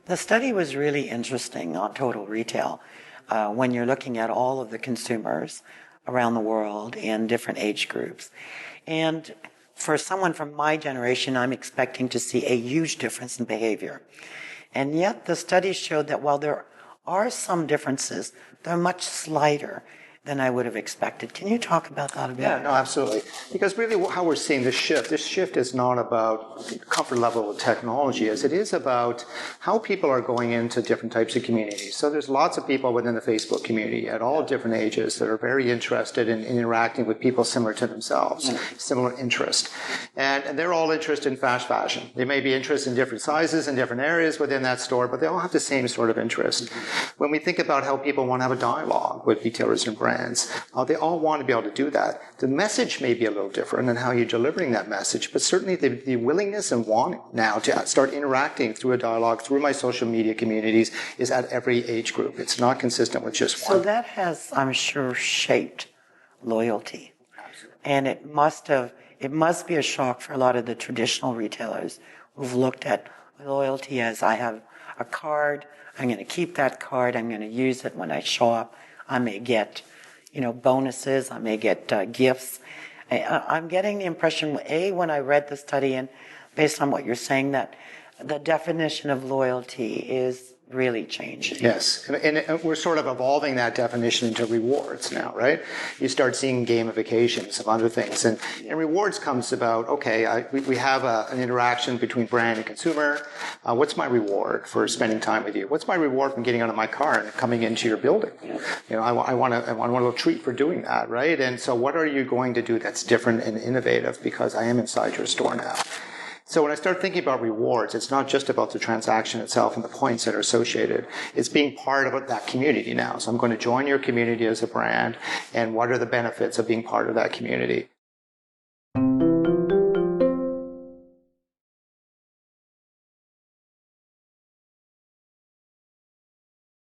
The study was really interesting on total retail when you're looking at all of the consumers around the world in different age groups. And for someone from my generation, I'm expecting to see a huge difference in behavior. And yet the study showed that while there are some differences, they're much slighter than I would have expected. Can you talk about that a bit? Yeah, no, absolutely. Because really how we're seeing this shift is not about comfort level with technology, as it is about how people are going into different types of communities. So there's lots of people within the Facebook community at all different ages that are very interested in interacting with people similar to themselves, similar interest. And they're all interested in fast fashion. They may be interested in different sizes and different areas within that store, but they all have the same sort of interest. When we think about how people want to have a dialogue with retailers and brands, they all want to be able to do that. The message may be a little different in how you're delivering that message, but certainly the willingness and want now to start interacting through a dialogue, through my social media communities, is at every age group. It's not consistent with just one. So that has, I'm sure, shaped loyalty. And it must be a shock for a lot of the traditional retailers who've looked at loyalty as I have a card, I'm going to keep that card, I'm going to use it when I shop, I may get bonuses, I may get gifts. I'm getting the impression, when I read the study and based on what you're saying, that the definition of loyalty is really changing. Yes, and we're sort of evolving that definition into rewards now, right? You start seeing gamifications of other things. And rewards comes about, okay, we have an interaction between brand and consumer. What's my reward for spending time with you? What's my reward from getting out of my car and coming into your building? I want a little treat for doing that, right? And so what are you going to do that's different and innovative because I am inside your store now? So when I start thinking about rewards, it's not just about the transaction itself and the points that are associated. It's being part of that community now. So I'm going to join your community as a brand, and what are the benefits of being part of that community?